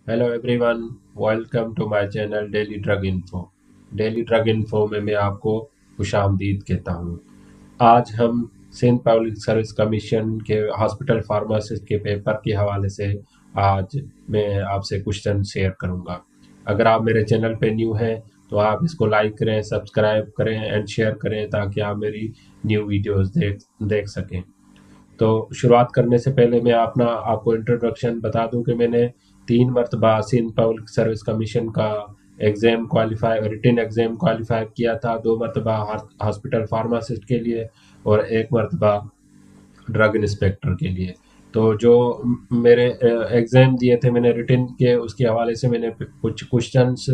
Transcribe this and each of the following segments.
Hello everyone, welcome to my channel daily drug info. Daily drug info में मैं आपको खुशामदीद कहता हूँ। आज हम सिंध पब्लिक सर्विस कमीशन के हॉस्पिटल फार्मासिस्ट के पेपर के हवाले से आज मैं आपसे क्वेश्चन शेयर करूँगा। अगर आप मेरे चैनल पे न्यू हैं तो आप इसको लाइक करें, सब्सक्राइब करें एंड शेयर करें ताकि आप मेरी न्यू वीडियोस देख देख सकें। तो शुरुआत करने से पहले मैं आपको इंट्रोडक्शन बता दूं कि मैंने 3 मरतबा सिंध पब्लिक सर्विस कमीशन का exam qualify written exam qualify किया था। 2 मरतबा हॉस्पिटल फार्मासिस्ट के लिए और 1 मरतबा ड्रग इंस्पेक्टर के लिए। तो जो मेरे एग्ज़ाम दिए थे मैंने रिटन के, उसके हवाले से मैंने कुछ क्वेश्चंस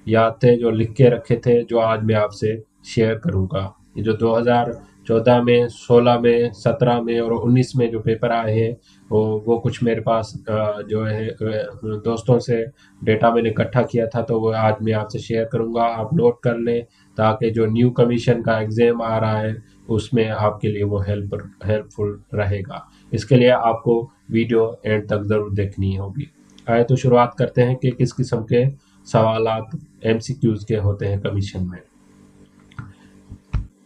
याद थे जो लिख के रखे थे, जो आज मैं आपसे शेयर करूंगा। ये जो 2014 में, 16 में, 17 में और 19 में जो पेपर आए हैं वो कुछ मेरे पास जो है दोस्तों से डेटा मैंने इकट्ठा किया था, तो वो आज मैं आपसे शेयर करूंगा। आप नोट कर लें ताकि जो न्यू कमीशन का एग्ज़ाम आ रहा है उसमें आपके लिए वो हेल्पफुल रहेगा। इसके लिए आपको वीडियो एंड तक ज़रूर देखनी होगी। आए तो शुरुआत करते हैं कि किस किस्म के सवालात एमसीक्यूज के होते हैं कमीशन में।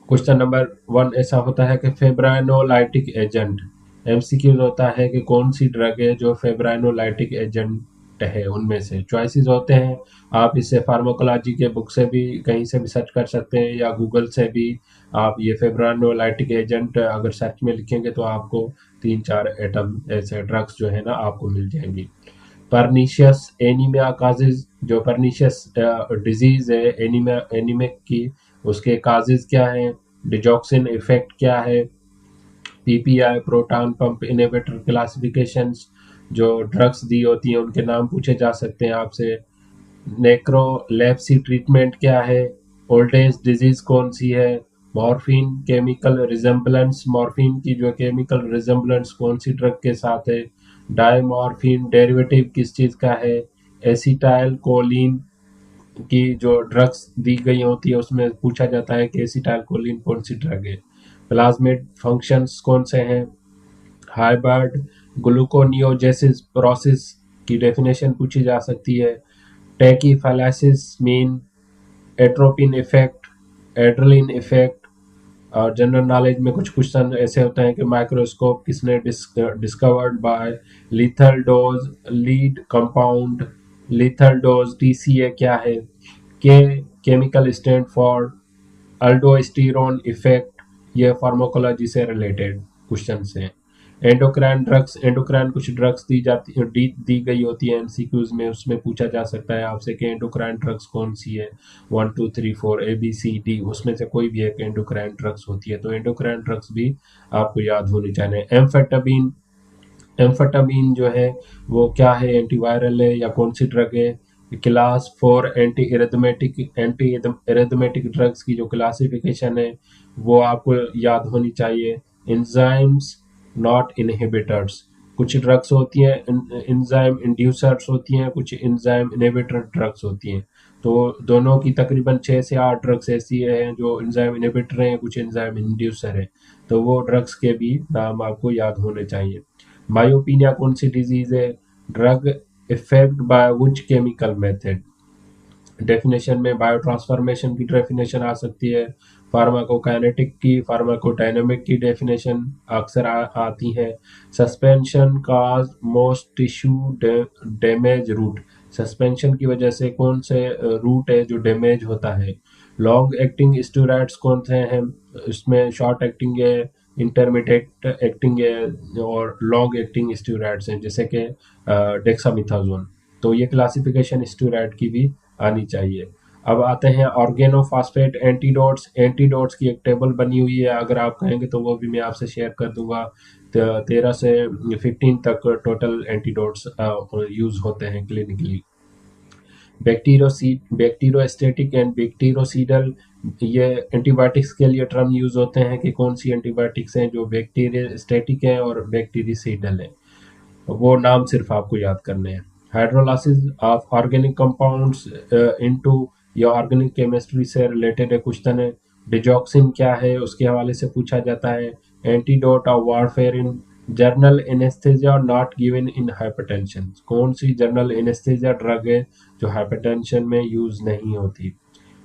क्वेश्चन नंबर 1 ऐसा होता है कि फेब्राइनोलाइटिक एजेंट। एमसीक्यूज होता है कि कौन सी ड्रग है जो फेब्राइनोलाइटिक एजेंट है। उनमें से चॉइसेस होते हैं। आप इसे फार्माकोलॉजी के बुक से भी कहीं से भी सर्च कर सकते हैं या गूगल से भी। आप ये फेब्राइनोलाइटिक एजेंट अगर सर्च में लिखेंगे तो आपको 3-4 एटम ऐसे ड्रग्स जो है ना आपको मिल जाएंगी। परनीशियस एनीमिया काजेज, जो परनीशियस डिजीज है एनीमिक की, उसके काजेज क्या हैं। डिजॉक्सिन इफेक्ट क्या है। PPI proton pump inhibitor classifications, जो ड्रग्स दी होती हैं उनके नाम पूछे जा सकते हैं आपसे। नेक्रोलेप्सी ट्रीटमेंट क्या है। ओल्ड एज डिजीज कौन सी है। मॉर्फिन केमिकल रिजेम्बलेंस, मॉर्फिन की जो केमिकल रिजेम्बलेंस कौन सी ड्रग के साथ है। डायमॉर्फिन डेरिवेटिव किस चीज़ का है। एसिटाइल कोलिन की जो ड्रग्स दी गई होती है उसमें पूछा जाता है कि एसिटाइल कोलिन कौन सी ड्रग है। प्लाज्मिड फंक्शंस कौन से हैं। हाइब्रिड ग्लूकोनियोजेसिस प्रोसेस की डेफिनेशन पूछी जा सकती है। Tachyphylaxis mean, atropine effect, adrenaline effect. और जनरल नॉलेज में कुछ क्वेश्चन ऐसे होते हैं कि माइक्रोस्कोप किसने discovered by. Lethal dose lead compound, lethal dose TCA क्या है। K chemical stand for aldosterone effect. ये फार्माकोलॉजी से रिलेटेड क्वेश्चन हैं। एंडोक्राइन ड्रग्स, एंडोक्राइन कुछ ड्रग्स दी गई होती है एमसीक्यूज में, उसमें पूछा जा सकता है आपसे कि एंडोक्राइन ड्रग्स कौन सी है। 1 2 3 4 ABCD, उसमें से कोई भी एक एंडोक्राइन ड्रग्स होती है, तो एंडोक्राइन ड्रग्स भी आपको याद होनी चाहिए। एम्फेटामिन, एम्फेटामिन जो है वो क्या है, एंटीवायरल है या कौन सी ड्रग है। क्लास 4 एंटी इरेथमेटिक ड्रग्स की जो क्लासिफिकेशन है वो आपको याद होनी चाहिए। इंजाइम्स नॉट इनहिबिटर्स, कुछ ड्रग्स होती हैं इंजाइम इंड्यूसर्स होती हैं, कुछ इंजाइम इनहिबिटर ड्रग्स होती हैं। तो दोनों की तकरीबन 6 से 8 ड्रग्स ऐसी हैं जो इंजाइम इनहिबिटर हैं, कुछ इंजाइम इंड्यूसर है। तो वो ड्रग्स के भी नाम आपको याद होने चाहिए। मायोपिनिया कौन सी डिजीज है। Drug effect by which chemical method. Definition में बायो ट्रांसफॉर्मेशन की डेफिनेशन आ सकती है। फार्माकोकाइनेटिक की, फार्माकोडायनामिक की डेफिनेशन अक्सर आती है। Suspension cause most tissue damage root, suspension की वजह से कौन से रूट है जो डैमेज होता है। लॉन्ग एक्टिंग स्टेरॉइड्स कौन से हैं, इसमें शॉर्ट एक्टिंग है, इंटरमीडिएट एक्टिंग है और लॉन्ग एक्टिंग स्टेरॉइड्स हैं जैसे कि डेक्सामेथासोन। तो ये क्लासिफिकेशन स्टेरॉइड की भी आनी चाहिए। अब आते हैं ऑर्गेनोफॉस्फेट एंटीडोट्स। एंटीडोट्स की एक टेबल बनी हुई है, अगर आप कहेंगे तो वो भी मैं आपसे शेयर कर दूंगा। 13 से 15 तक टोटल एंटीडोट्स यूज होते हैं क्लिनिकली। बैक्टीरियोस्टेटिक एंड बैक्टीरियोसीडल, ये एंटीबायोटिक्स के लिए टर्म यूज होते हैं कि कौन सी एंटीबायोटिक्स हैं जो बैक्टीरियोस्टेटिक हैं और बैक्टीरियोसीडल हैं। वो नाम सिर्फ आपको याद करने हैं। Hydrolysis of organic compounds into, या ऑर्गेनिक केमिस्ट्री से रिलेटेड है क्वेश्चन है। डिजॉक्सिन क्या है उसके हवाले से पूछा जाता है। Antidote of warfarin, journal anaesthesia not given in hypertension, कौन सी जर्नल एनेस्थेसिया ड्रग है जो हाइपरटेंशन में यूज नहीं होती?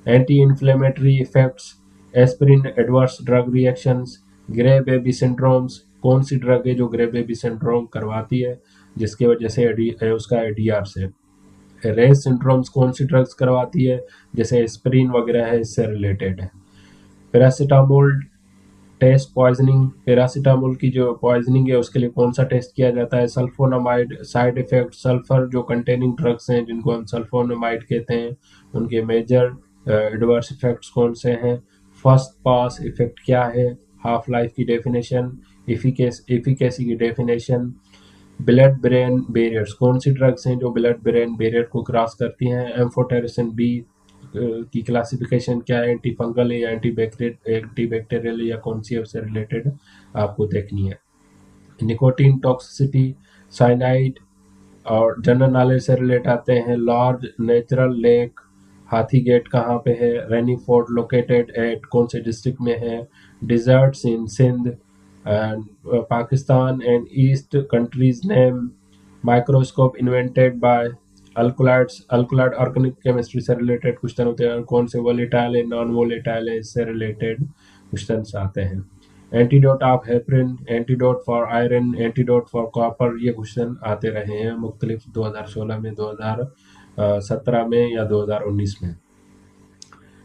Anti inflammatory effects, aspirin adverse drug reactions, grey baby syndromes, कौन सी ड्रग है जो ग्रे बेबी सिंड्रोम करवाती है जिसकी वजह से उसका एडीआर से? रेस सिंड्रोम्स कौन सी ड्रग्स करवाती है? जैसे एस्पिरिन वगैरह है, इससे रिलेटेड है। पैरासीटामोल टेस्ट पॉइजनिंग, पैरासीटामोल की जो पॉइजनिंग है उसके लिए कौन सा टेस्ट किया जाता है? सल्फोनामाइड साइड इफेक्ट, सल्फर जो कंटेनिंग ड्रग्स हैं जिनको हम सल्फोनामाइड कहते हैं उनके मेजर एडवर्स इफेक्ट्स कौन से हैं? फर्स्ट पास इफेक्ट क्या है? हाफ लाइफ की डेफिनेशन, एफिकेसी की डेफिनेशन, ब्लड ब्रेन बैरियर्स, कौन सी ड्रग्स हैं जो ब्लड ब्रेन बैरियर को क्रॉस करती हैं? एम्फोटेरिसिन बी की क्लासिफिकेशन क्या है? एंटी फंगल है या एंटी बैक्टीरियल या कौन सी है, उससे रिलेटेड आपको देखनी है। निकोटीन टॉक्सिसिटी, साइनाइड और जनरल नॉलेज से रिलेट आते हैं। लार्ज नेचुरल लेक हाथी गेट कहाँ पे है? रेनी फोर्ट लोकेटेड एट कौन से डिस्ट्रिक्ट में है? Deserts in Sindh and Pakistan and east countries name, microscope invented by alkaloids, alkaloid organic chemistry से रिलेटेड क्वेश्चन होते हैं। कौन से वोलेटाइल है, नॉन वोलेटाइल है, इससे रिलेटेड क्वेश्चन आते हैं। Antidote of heparin, antidote for iron, antidote for copper, ये क्वेश्चन आते रहे हैं मुख्तलिफ 2016 में, 2017 में या 2019 में।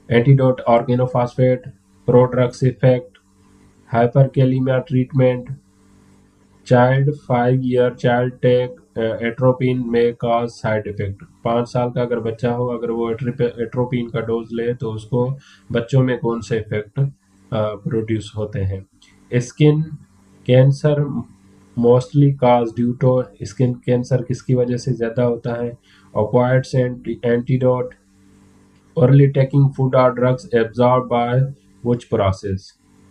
Antidote organophosphate, pro drugs effect, hyperkalemia treatment, child 5 year child take atropine में कॉज साइड इफेक्ट, 5 साल का अगर बच्चा हो अगर वो एट्रोपिन का डोज ले तो उसको बच्चों में कौन से इफेक्ट प्रोड्यूस होते हैं? Skin cancer mostly cause due to, skin cancer किसकी वजह से ज़्यादा होता है? Acquired antidote, orally taking food or drugs absorbed by which process?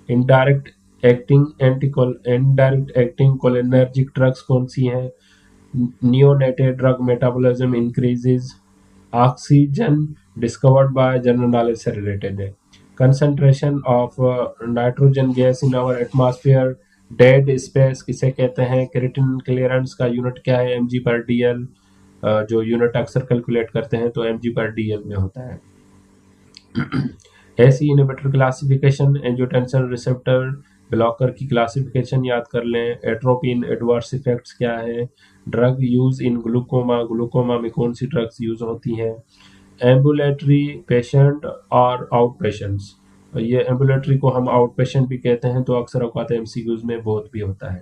indirect indirect acting cholinergic drugs कौन सी हैं? neonatal drug metabolism increases, oxygen discovered by general knowledge से related है। Concentration of nitrogen gas in our atmosphere, dead space किसे कहते हैं? Creatine clearance का unit क्या है? एमजी पर डीएल, जो यूनिट अक्सर कैलकुलेट करते हैं तो एमजी पर डीएल में होता है। AC inhibitor classification, angiotensin receptor blocker की क्लासिफिकेशन याद कर लें। एट्रोपिन एडवर्स इफेक्ट्स क्या है? Drug use in glaucoma, glaucoma में कौन सी ड्रग्स यूज होती हैं? एम्बुलेटरी पेशेंट और आउट पेशेंट्स, ये एम्बुलेटरी को हम आउट पेशेंट भी कहते हैं तो अक्सर औकात एमसीक्यूज में बोथ भी होता है।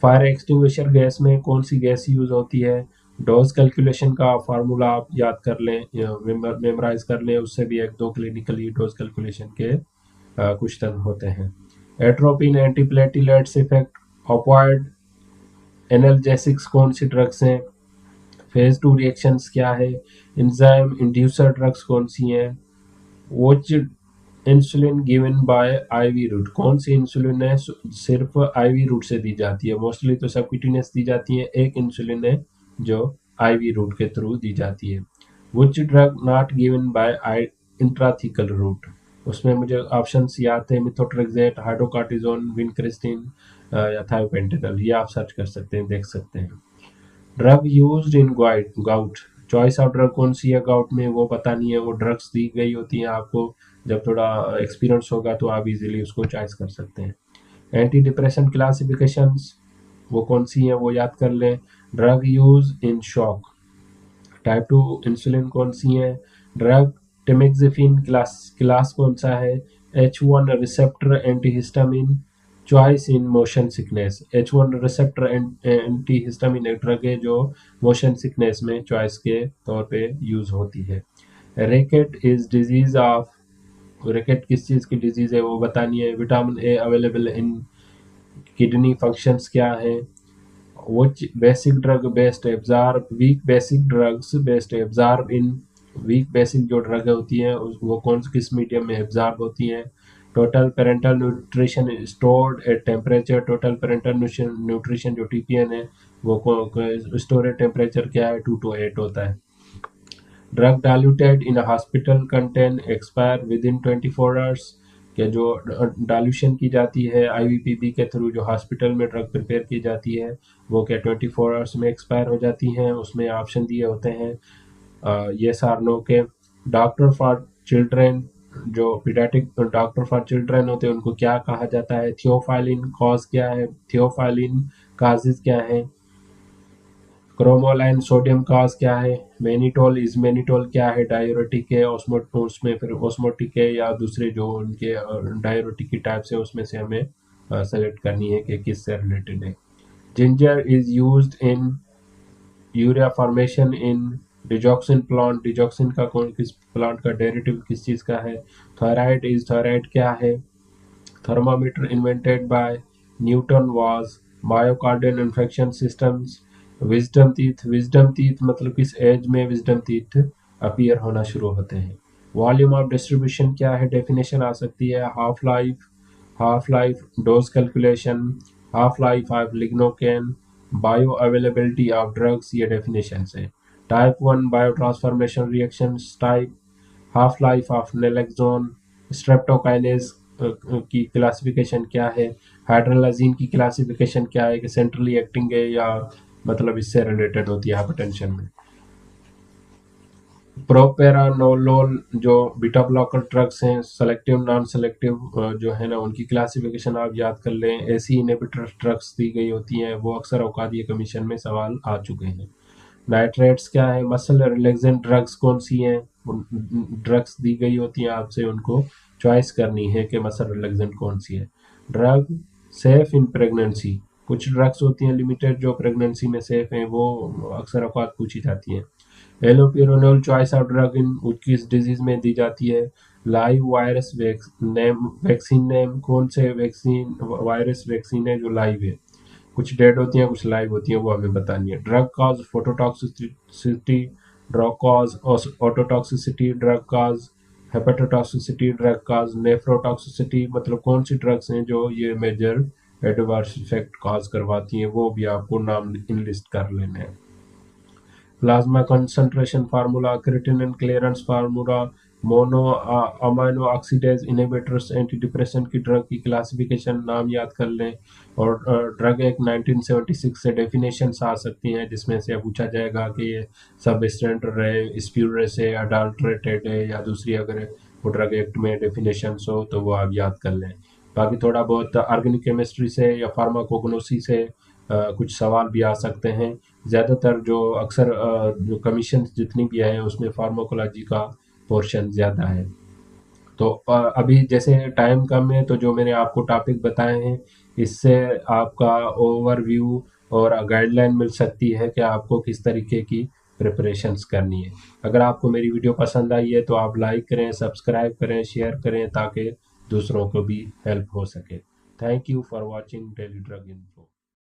फायर एक्सटिंग्विशर गैस में कौन सी गैस यूज होती है? डोज कैलकुलेशन का फार्मूला आप याद कर लें या मेमोराइज कर लें, उससे भी 1-2 क्लिनिकली डोज कैलकुलेशन के क्वेश्चन होते हैं। एट्रोपिन एंटीप्लेटिलेट्स इफेक्ट, ऑपॉइड एनाल्जेसिक्स कौन सी ड्रग्स हैं? फेज 2 रिएक्शंस क्या है? एंजाइम इंड्यूसर ड्रग्स कौन सी हैं? Which insulin given by IV route, कौन सी इंसुलिन है सिर्फ आईवी रूट से दी जाती है? मोस्टली तो सबक्यूटेनियस दी जाती है, एक इंसुलिन है जो आईवी रूट के थ्रू दी जाती है। Which drug not given by intrathecal route, उसमें मुझे ऑप्शंस याद थे, मिथोट्रेक्सेट, हाइड्रोकॉर्टिजोन, विनक्रिस्टिन या थायोपेंटेनल, ये आप सर्च कर सकते हैं, देख सकते हैं। Drug used in gout, choice of drug कौन सी है गाउट में वो पता नहीं है, वो ड्रग्स दी गई होती हैं आपको, जब थोड़ा एक्सपीरियंस होगा तो आप इजीली उसको चॉइस कर सकते हैं। एंटी डिप्रेशन क्लासिफिकेशंस वो कौन सी हैं वो याद कर लें। Drug use in shock, type 2 insulin कौन सी है? ड्रग टेमेक्सिफिन क्लास कौन सा है? H1 receptor antihistamine, choice in motion sickness, H1 receptor antihistamine एक ड्रग है जो मोशन सिकनेस में चॉइस के तौर पे यूज होती है। Racket is disease of, racket किस चीज की डिजीज है वो बतानी है। Vitamin A available in kidney, functions क्या है? which basic drug best absorb weak basic drugs best absorb in, weak basic जो ड्रग होती हैं वो कौन किस मीडियम में एब्जॉर्ब होती हैं? Total parental nutrition stored at temperature, total parental nutrition जो टीपीएन है वो स्टोरेज टेम्परेचर क्या है? 2 to 8 होता है। Drug diluted in hospital content expire with in 24 hours, कि जो डाल्यूशन की जाती है आईवीपीबी के थ्रू, जो हॉस्पिटल में ड्रग प्रिपेयर की जाती है, वो क्या 24 आवर्स में एक्सपायर हो जाती हैं? उसमें ऑप्शन दिए होते हैं येस आर नो के। डॉक्टर फॉर चिल्ड्रेन, जो पीडियाट्रिक डॉक्टर फॉर चिल्ड्रेन होते हैं, उनको क्या कहा जाता है? थियोफाइलिन कॉज क्या है? थियोफाइलिन काजेज क्या है? क्रोमोलाइन सोडियम काज क्या है? मैनिटोल इजमेनिटोल क्या है? डायूरेटिक है उसमें फिर ऑस्मोटिक है या दूसरे जो उनके डायूरेटिक की टाइप्स है उसमें से हमें सेलेक्ट करनी है कि किससे रिलेटेड है। Ginger is used in urea formation in digoxin plant, digoxin का कौन किस प्लांट का डेरिवेटिव किस चीज़ का है? थायराइड क्या है? Thermometer invented by Newton was myocardial infection systems. Wisdom teeth मतलब किस एज में विजडम टीथ अपीयर होना शुरू होते हैं? वॉल्यूम ऑफ डिस्ट्रीब्यूशन क्या है? डेफिनेशन आ सकती है half life dose calculation, half life of lignocaine, bio availability of drugs, ये डेफिनेशन है। Type 1 bio transformation reaction type, half life of नेलेक्सोन, streptokinase की क्लासिफिकेशन क्या है? हाइड्रोलाजीन की क्लासिफिकेशन क्या है कि सेंट्रली एक्टिंग है या मतलब इससे रिलेटेड होती है हाइपरटेंशन में? प्रोपेरानोलोल जो बीटा ब्लॉकर ड्रग्स हैं, सेलेक्टिव नॉन सेलेक्टिव जो है ना, उनकी क्लासिफिकेशन आप याद कर लें। एसी इनहिबिटर ड्रग्स दी गई होती हैं, वो अक्सर औकात ये कमीशन में सवाल आ चुके हैं। नाइट्रेट्स क्या है? मसल रिलैक्सेंट ड्रग्स कौन सी हैं? ड्रग्स दी गई होती हैं आपसे, उनको चॉइस करनी है कि मसल रिलैक्सेंट कौन सी है। ड्रग सेफ इन प्रेगनेंसी, कुछ ड्रग्स होती हैं लिमिटेड जो प्रेगनेंसी में सेफ हैं, वो अक्सर औकात पूछी जाती हैं। एलोपिरोनोल चॉइस ऑफ ड्रग इन किस डिजीज में दी जाती है? लाइव वायरस वैक्सीन नेम, कौन से वैक्सीन वायरस वैक्सीन है जो लाइव है? कुछ डेड होती हैं कुछ लाइव होती हैं, वो हमें बतानी है। Drug cause phototoxicity, drug cause ototoxicity, drug cause hepatotoxicity, drug cause nephrotoxicity, मतलब कौन सी ड्रग्स हैं जो ये मेजर एडवर्स इफेक्ट कॉज करवाती हैं, वो भी आपको नाम लिस्ट कर लेने हैं। Plasma concentration formula, creatinine clearance formula, mono amino oxidase inhibitors, anti depression की ड्रग की क्लासिफिकेशन नाम याद कर लें। और ड्रग एक्ट 1976 से डेफिनेशंस आ सकती हैं जिसमें से पूछा जाएगा कि ये सब स्टैंडर्ड है, स्प्यूरियस है, अडल्ट्रेटेड है या दूसरी अगर वो ड्रग एक्ट में डेफिनेशंस हो तो वो आप याद कर लें। बाकी थोड़ा बहुत ऑर्गेनिक केमिस्ट्री से या फार्माकोग्नोसी से कुछ सवाल भी आ सकते हैं। ज़्यादातर जो अक्सर जो कमीशन जितनी भी है उसमें फार्माकोलॉजी का पोर्शन ज़्यादा है। तो अभी जैसे टाइम कम है तो जो मैंने आपको टॉपिक बताए हैं इससे आपका ओवरव्यू और गाइडलाइन मिल सकती है कि आपको किस तरीके की प्रिपरेशंस करनी है। अगर आपको मेरी वीडियो पसंद आई है तो आप लाइक करें, सब्सक्राइब करें, शेयर करें ताकि दूसरों को भी हेल्प हो सके। Thank you for watching daily drug in.